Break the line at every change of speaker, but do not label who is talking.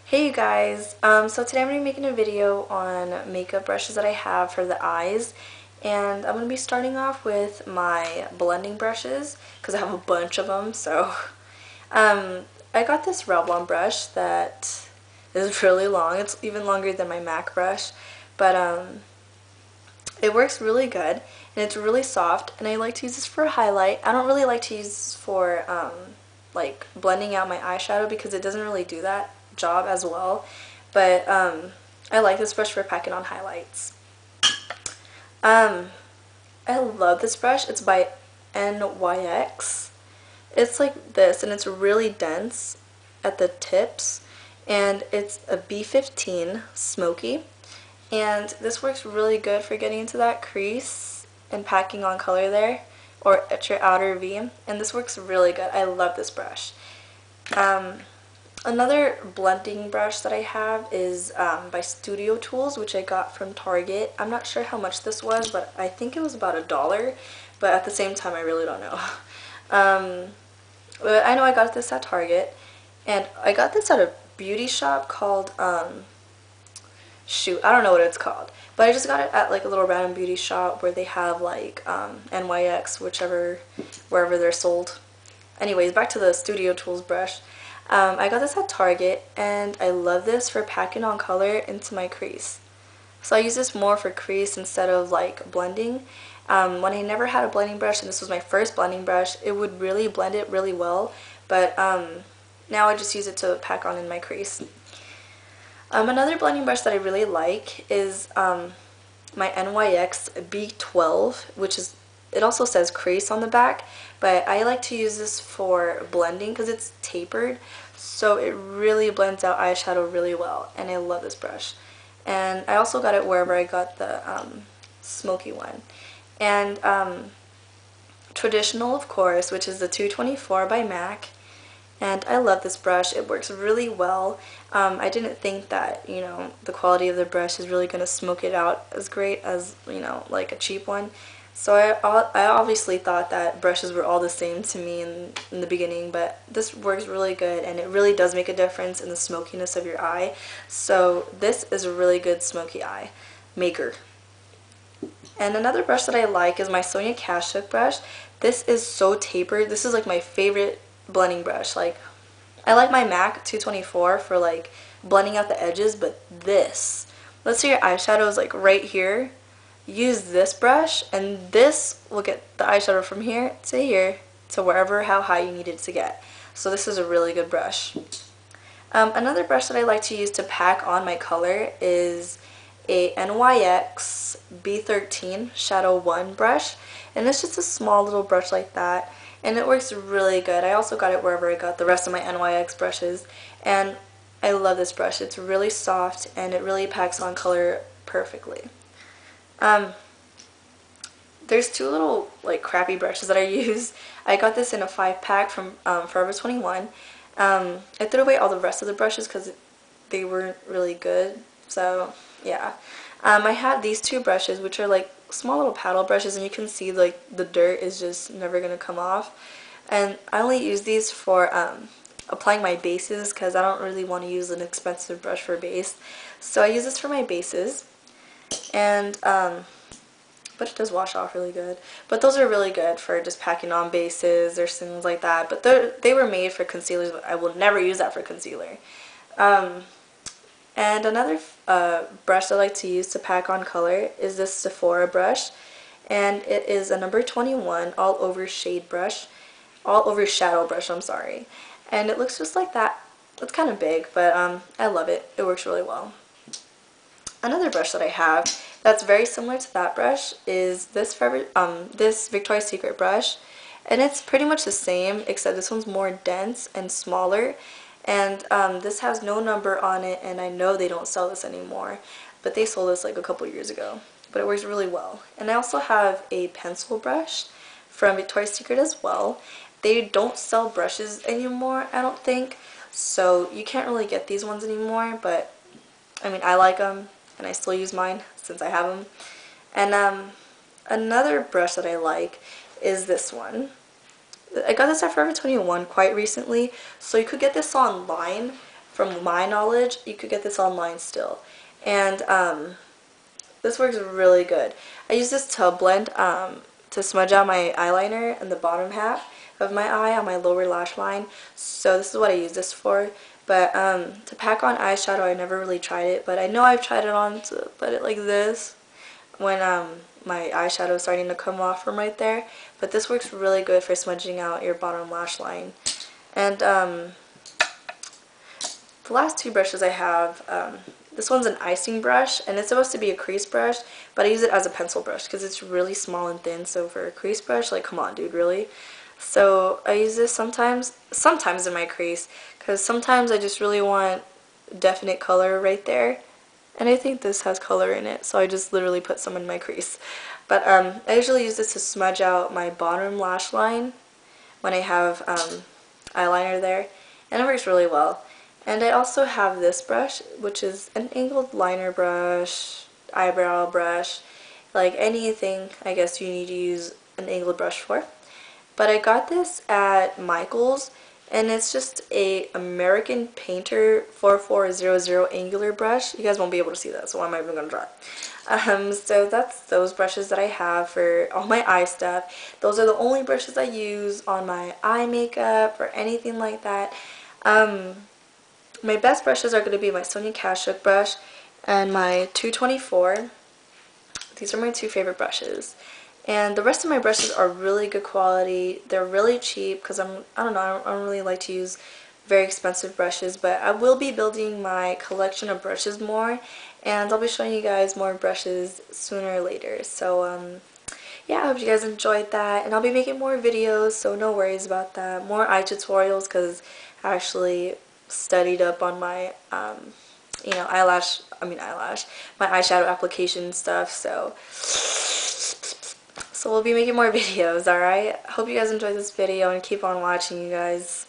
Hey you guys, so today I'm going to be making a video on makeup brushes that I have for the eyes, and I'm going to be starting off with my blending brushes because I have a bunch of them. I got this Rell Blonde brush that is really long. It's even longer than my MAC brush, but it works really good and it's really soft, and I like to use this for a highlight. I don't really like to use this for like blending out my eyeshadow because it doesn't really do that job as well, but I like this brush for packing on highlights. I love this brush. It's by NYX. It's like this, and it's really dense at the tips, and it's a B15 smoky, and this works really good for getting into that crease and packing on color there, or at your outer V, and this works really good. I love this brush. Another blending brush that I have is by Studio Tools, which I got from Target. I'm not sure how much this was, but I think it was about $1, but at the same time I really don't know. But I know I got this at Target, and I got this at a beauty shop called, shoot, I don't know what it's called, but I just got it at like a little random beauty shop where they have like NYX, wherever they're sold. Anyways, back to the Studio Tools brush. I got this at Target, and I love this for packing on color into my crease. So I use this more for crease instead of like blending. When I never had a blending brush, and this was my first blending brush, it would really blend it really well, but now I just use it to pack on in my crease. Another blending brush that I really like is my NYX B12, which is, it also says crease on the back, but I like to use this for blending because it's tapered, so it really blends out eyeshadow really well, and I love this brush. And I also got it wherever I got the smoky one. And Traditional, of course, which is the 224 by MAC. And I love this brush. It works really well. I didn't think that, the quality of the brush is really going to smoke it out as great as, like a cheap one. So I obviously thought that brushes were all the same to me in the beginning, but this works really good, and it really does make a difference in the smokiness of your eye. So this is a really good smoky eye maker. And another brush that I like is my Sonia Kashuk brush. This is so tapered. This is like my favorite blending brush. Like, I like my MAC 224 for like blending out the edges, but this, let's say your eyeshadow is like right here, use this brush, and this will get the eyeshadow from here to wherever, how high you need it to get. So this is a really good brush. Another brush that I like to use to pack on my color is a NYX B13 Shadow 1 brush, and it's just a small little brush like that, and it works really good. I also got it wherever I got the rest of my NYX brushes, and I love this brush. It's really soft, and it really packs on color perfectly. There's two little like crappy brushes that I use. I got this in a 5-pack from Forever 21. I threw away all the rest of the brushes because they weren't really good. So yeah, I had these two brushes, which are like small little paddle brushes, and you can see like the dirt is just never gonna come off. And I only use these for applying my bases because I don't really want to use an expensive brush for base. So I use this for my bases. And but it does wash off really good. But those are really good for just packing on bases or things like that. But they were made for concealers, but I will never use that for concealer. And another brush I like to use to pack on color is this Sephora brush, and it is a number 21 all over shadow brush, I'm sorry. And it looks just like that. It's kind of big, but I love it. It works really well. Another brush that I have that's very similar to that brush is this Victoria's Secret brush, and it's pretty much the same, except this one's more dense and smaller, and this has no number on it, and I know they don't sell this anymore, but they sold this like a couple years ago. But it works really well. And I also have a pencil brush from Victoria's Secret as well. They don't sell brushes anymore, I don't think, so you can't really get these ones anymore, but I mean, I like them, and I still use mine since I have them. And another brush that I like is this one. I got this at Forever 21 quite recently, so you could get this online from my knowledge, you could get this online still. And this works really good. I use this to blend, to smudge out my eyeliner in the bottom half of my eye on my lower lash line. So this is what I use this for. But to pack on eyeshadow, I never really tried it. But I know I've tried it on to put it like this when my eyeshadow is starting to come off from right there. But this works really good for smudging out your bottom lash line. And the last two brushes I have, this one's an icing brush, and it's supposed to be a crease brush, but I use it as a pencil brush because it's really small and thin. So for a crease brush, like, come on, dude, really? So I use this sometimes in my crease, because sometimes I just really want definite color right there, and I think this has color in it, so I just literally put some in my crease. But I usually use this to smudge out my bottom lash line when I have eyeliner there, and it works really well. And I also have this brush, which is an angled liner brush, eyebrow brush, like anything I guess you need to use an angled brush for. But I got this at Michael's, and it's just a American Painter 4400 angular brush. You guys won't be able to see that, so I'm not even going to try. So that's those brushes that I have for all my eye stuff. Those are the only brushes I use on my eye makeup or anything like that. My best brushes are going to be my Sonia Kashuk brush and my 224. These are my two favorite brushes. And the rest of my brushes are really good quality. They're really cheap because I don't really like to use very expensive brushes, but I will be building my collection of brushes more, and I'll be showing you guys more brushes sooner or later. So yeah, I hope you guys enjoyed that, and I'll be making more videos, so no worries about that. More eye tutorials because I actually studied up on my you know, my eyeshadow application stuff, so we'll be making more videos, alright? Hope you guys enjoyed this video and keep on watching, you guys.